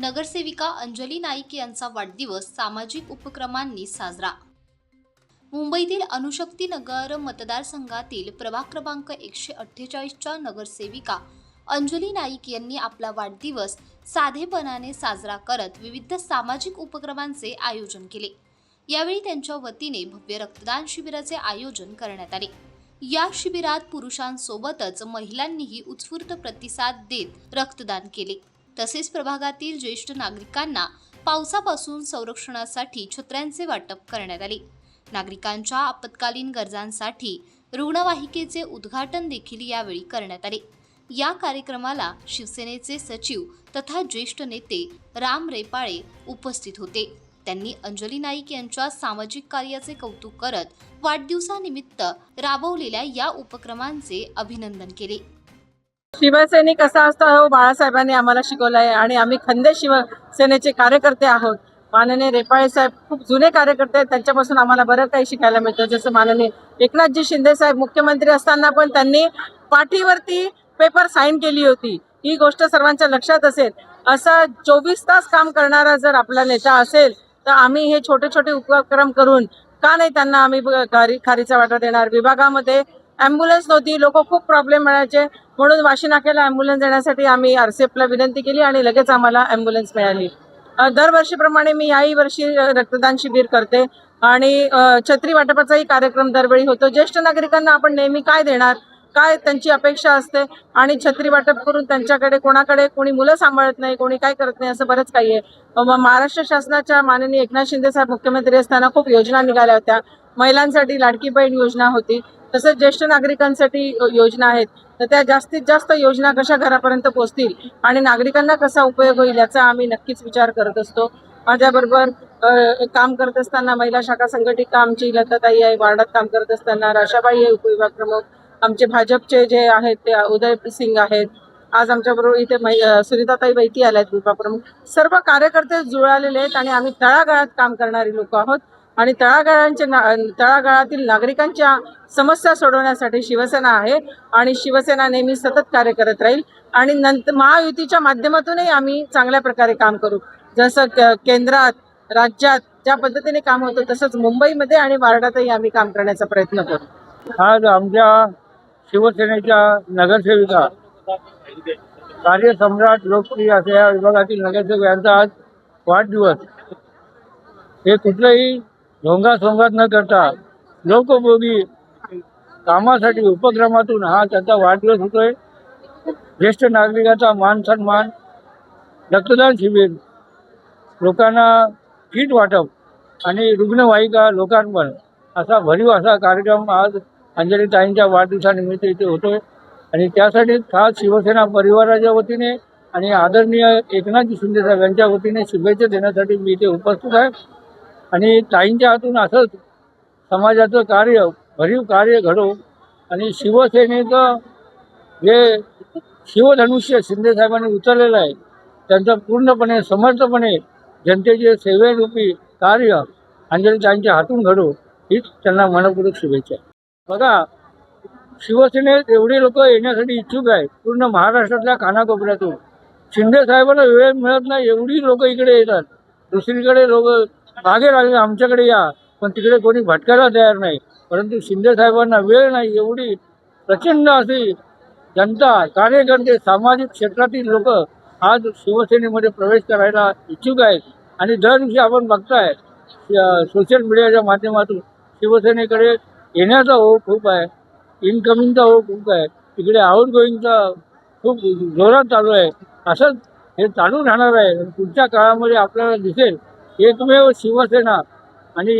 नगरसेविका अंजली नाईक यांचा वाढदिवस सामाजिक उपक्रमांनी साजरा। मुंबईतील अणुशक्ती नगर मतदारसंघातील प्रभाग क्रमांक 148च्या नगरसेविका अंजली नाईक यांनी आपला वाढदिवस साधेपणाने साजरा करत विविध सामाजिक उपक्रमांचे आयोजन केले। यावेळी त्यांच्या वतीने भव्य रक्तदान शिबिराचे आयोजन करण्यात आले। या शिबिरात पुरुषांसोबतच महिलांनीही उत्स्फूर्त प्रतिसाद देत रक्तदान केले। तसेच प्रभागातील ज्येष्ठ नागरिकांना पावसापासून संरक्षणासाठी छत्र्यांचे वाटप करण्यात आले। नागरिकांच्या आपत्कालीन गरजांसाठी रुग्णवाहिकेचे उद्घाटन देखील यावेळी करण्यात आले। या कार्यक्रमाला शिवसेनेचे सचिव तथा ज्येष्ठ नेते राम रेपाळे उपस्थित होते। त्यांनी अंजली नाईक यांच्या सामाजिक कार्याचे कौतुक करत वाढदिवसानिमित्त राबवलेल्या या उपक्रमांचे अभिनंदन केले। शिवसैनिक कसा असतो हे बाळासाहेबांनी आम्हाला शिकवलं आहे आणि आम्ही खंदे शिवसेनेचे कार्यकर्ते आहोत। माननीय रेपाळे साहेब खूप जुने कार्यकर्ते आहेत, त्यांच्यापासून आम्हाला बरं काही शिकायला मिळतं। जसं माननीय एकनाथजी शिंदे साहेब मुख्यमंत्री असताना पण त्यांनी पाठीवरती पेपर साईन केली होती, ही गोष्ट सर्वांच्या लक्षात असेल। असं 24 तास काम करणारा जर आपला नेता असेल तर आम्ही हे छोटे छोटे उपक्रम करून का नाही त्यांना आम्ही खारीचा वाटा देणार। विभागामध्ये ॲम्ब्युलन्स नव्हती, लोक खूप प्रॉब्लेम मिळायचे, म्हणून वाशी नाक्याला ॲम्ब्युलन्स देण्यासाठी आम्ही आरसीएफला विनंती केली आणि लगेच आम्हाला ॲम्ब्युलन्स मिळाली। दरवर्षीप्रमाणे मी याही वर्षी रक्तदान शिबिर करते आणि छत्री वाटपाचाही कार्यक्रम दरवेळी होतो। ज्येष्ठ नागरिकांना आपण नेहमी काय देणार, काय त्यांची अपेक्षा असते आणि छत्री वाटप करून त्यांच्याकडे कोणी मुलं सांभाळत नाही, कोणी काय करत नाही, असं बरंच काही आहे। महाराष्ट्र शासनाच्या माननीय एकनाथ शिंदे साहेब मुख्यमंत्री असताना खूप योजना निघाल्या होत्या। महिलांसाठी लाडकी बहीण योजना होती, तसेच ज्येष्ठ नागरिकांसाठी योजना आहेत। तर त्या जास्तीत जास्त योजना कशा घरापर्यंत पोहोचतील आणि नागरिकांना कसा उपयोग होईल याचा आम्ही नक्कीच विचार करत असतो। माझ्याबरोबर काम करत असताना महिला शाखा संघटिका आमची लताताई आहे, वार्डात काम करत असताना राशाबाई आहे उपविभाग प्रमुख, आमचे भाजपचे जे आहेत ते उदय सिंग आहेत, आज आमच्याबरोबर इथे सुनीताताई बैती आल्या आहेत विभाग प्रमुख। सर्व कार्यकर्ते जुळालेले आहेत आणि आम्ही तळागाळात काम करणारी लोक आहोत आणि तळागाळातील नागरिकांच्या समस्या सोडवण्यासाठी शिवसेना आहे आणि शिवसेना नेहमी सतत कार्य करत राहील आणि नंतर महायुतीच्या माध्यमातूनही आम्ही चांगल्या प्रकारे काम करू। जसं केंद्रात राज्यात ज्या पद्धतीने काम होतं तसंच मुंबईमध्ये आणि वार्डातही आम्ही काम करण्याचा प्रयत्न करू। आज आमच्या शिवसेनेच्या नगरसेविका कार्यसम्राट लोकप्रिय अशा या विभागातील नगरसेवक यांचा आज वाढदिवस। हे कुठलंही ढोंगासोंगात न करता लोकोपयोगी कामासाठी उपक्रमातून हा त्यांचा वाढदिवस होतोय। ज्येष्ठ नागरिकांचा मान सन्मान, रक्तदान शिबिर, लोकांना किट वाटप आणि रुग्णवाहिका लोकार्पण असा भरीव असा कार्यक्रम आज अंजली ताईंच्या वाढदिवसानिमित्त इथे होतोय आणि त्यासाठी खास शिवसेना परिवाराच्या वतीने आणि आदरणीय एकनाथजी शिंदे साहेब यांच्या वतीने शुभेच्छा देण्यासाठी मी इथे उपस्थित आहे। आणि ताईंच्या हातून असंच समाजाचं कार्य भरीव कार्य घडो आणि शिवसेनेचं जे शिवधनुष्य शिंदे साहेबांनी उचललेलं आहे त्यांचं पूर्णपणे समर्थपणे जनतेचे सेवेरूपी कार्य अंजली ताईंच्या हातून घडो हीच त्यांना मनपूर्वक शुभेच्छा। बघा, शिवसेनेत एवढे लोक येण्यासाठी इच्छुक आहेत पूर्ण महाराष्ट्रातल्या कानाकोपऱ्यातून। शिंदे साहेबांना वेळ मिळत नाही, एवढी लोक इकडे येतात, दुसरीकडे लोक मागे लागले आमच्याकडे या, पण तिकडे कोणी भटकायला तयार नाही। परंतु शिंदे साहेबांना वेळ नाही, एवढी प्रचंड अशी जनता, कार्यकर्ते, सामाजिक क्षेत्रातील लोक आज शिवसेनेमध्ये प्रवेश करायला इच्छुक आहेत आणि दर दिवशी आपण बघताय सोशल मीडियाच्या माध्यमातून शिवसेनेकडे येण्याचा ओघ खूप आहे, इनकमिंगचा ओघ खूप आहे, तिकडे आउटगोईंगचा खूप जोरात चालू आहे। असंच हे चालू राहणार आहे। पुढच्या काळामध्ये आपल्याला दिसेल एकमेव शिवसेना आणि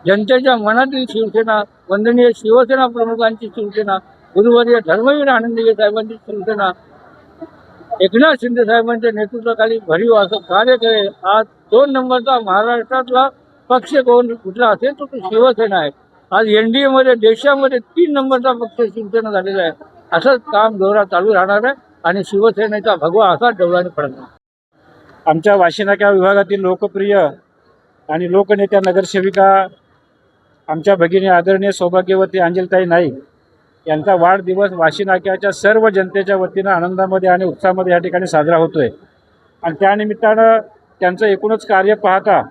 जनतेच्या मनातील शिवसेना, वंदनीय शिवसेना प्रमुखांची शिवसेना, गुरुवर्य धर्मवीर आनंदीगे साहेबांची शिवसेना एकनाथ शिंदे साहेबांच्या नेतृत्वाखाली भरीव असं कार्य करेल। आज 2 नंबरचा महाराष्ट्रातला पक्ष कुठला असेल तो शिवसेना आहे। आज NDA मध्ये देशामध्ये 3 नंबरचा पक्ष शिवसेना झालेला आहे। असंच काम जोरात चालू राहणार आहे आणि शिवसेनेचा भगवा असा डोळ्याने पडणार। आमच्या वाशी नाका विभागातील लोकप्रिय आणि लोकनेत्या नगरसेविका आमच्या भगिनी आदरणीय सौभाग्यवती अंजलीताई नाईक यांचा वाढदिवस वाशी नाक्याच्या सर्व जनतेच्या वतीनं आनंदामध्ये आणि उत्साहामध्ये या ठिकाणी साजरा होतोय। आणि त्यानिमित्तानं त्यांचं एकूणच कार्य पाहता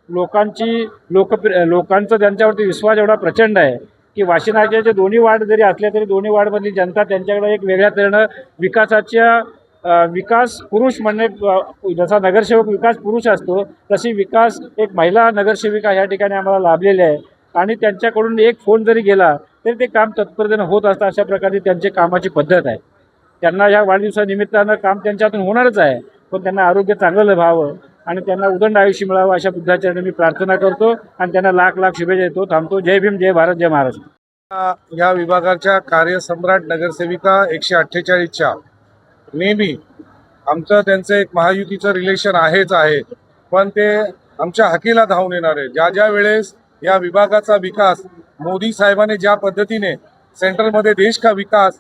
लोकांचा त्यांच्यावरती विश्वास एवढा प्रचंड आहे की वाशी नाक्याचे दोन्ही वार्ड जरी असले तरी दोन्ही वार्डमधली जनता त्यांच्याकडे एक वेगळ्या तऱ्हेनं विकास पुरुष म्हणणे जसा नगरसेवक विकास पुरुष असतो तशी विकास एक महिला नगरसेविका ह्या ठिकाणी आम्हाला लाभलेली आहे आणि त्यांच्याकडून एक फोन जरी गेला तरी ते काम तत्परतेनं होत असतं. अशा प्रकारची त्यांची कामाची पद्धत आहे. त्यांना ह्या वाढदिवसानिमित्तानं काम त्यांच्यातून होणारच आहे, पण त्यांना आरोग्य चांगलं लाभावं आणि त्यांना उदंड आयुष्य मिळावं अशा बुद्धाचरणी मी प्रार्थना करतो आणि त्यांना लाख लाख शुभेच्छा देतो. थांबतो. जय भीम, जय भारत, जय महाराष्ट्र. या विभागाच्या कार्यसम्राट नगरसेविका 148च्या नेहमी आमचं त्यांचं एक महायुतीचं रिलेशन आहेच आहे, पण ते आमच्या हकीला धावून येणार आहे. ज्या ज्या वेळेस या विभागाचा विकास मोदी साहेबांनी ज्या पद्धतीने सेंट्रलमध्ये देश का विकास,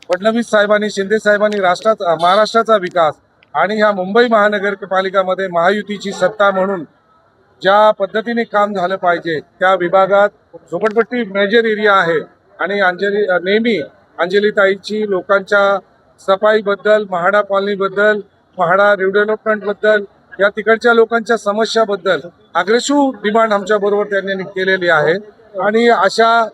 फडणवीस साहेबांनी शिंदे साहेबांनी महाराष्ट्राचा विकास आणि ह्या मुंबई महानगरपालिकामध्ये महायुतीची सत्ता म्हणून ज्या पद्धतीने काम झालं पाहिजे त्या विभागात झोपडपट्टी मेजर एरिया आहे आणि नेहमी अंजलीताईची लोकांच्या सफाईबद्दल, म्हाडा कॉलनीबद्दल, म्हाडा रिडेव्हलपमेंटबद्दल, या तिकडच्या लोकांच्या समस्याबद्दल अग्रेसिव्ह डिमांड आमच्याबरोबर त्यांनी केलेली आहे आणि अशा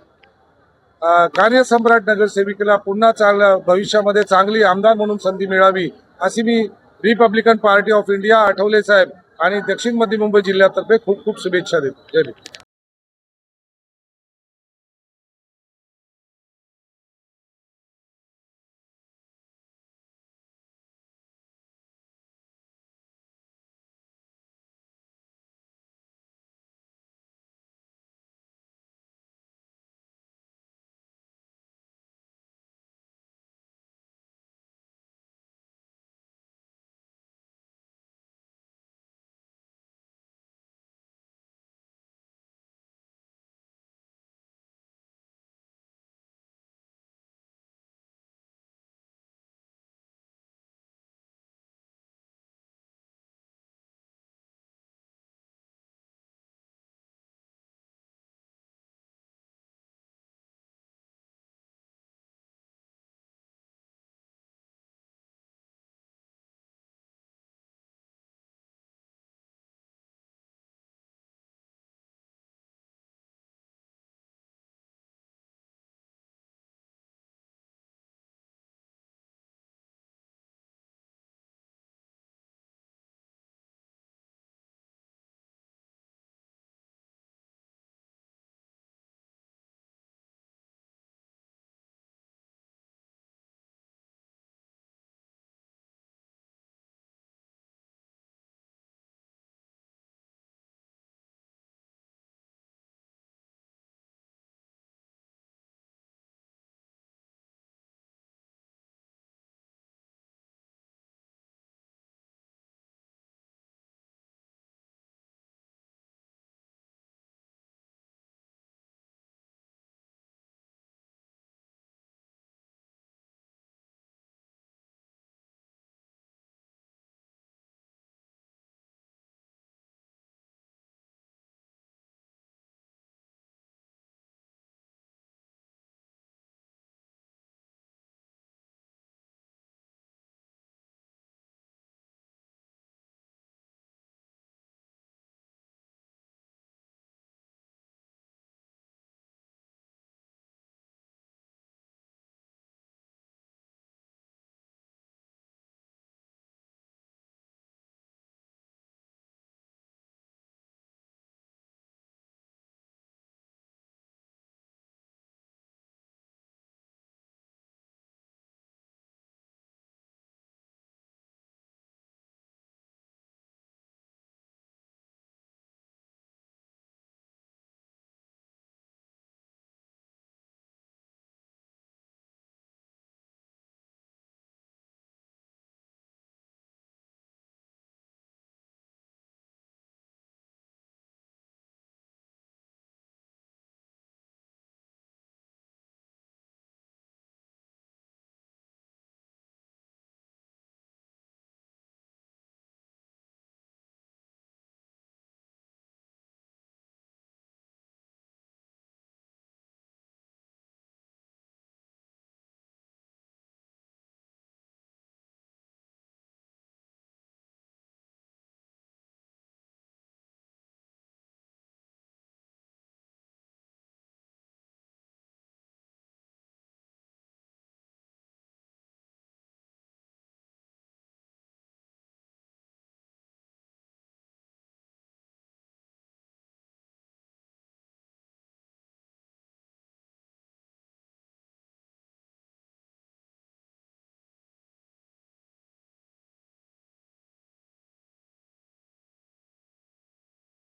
कार्यसम्राट नगरसेविकेला पुन्हा भविष्यामध्ये चांगली आमदार म्हणून संधी मिळावी अशी मी Republican Party of India, Athawale साहेब आणि दक्षिण मध्य मुंबई जिल्ह्यातर्फे खूप खूप शुभेच्छा देतो. जय भीम.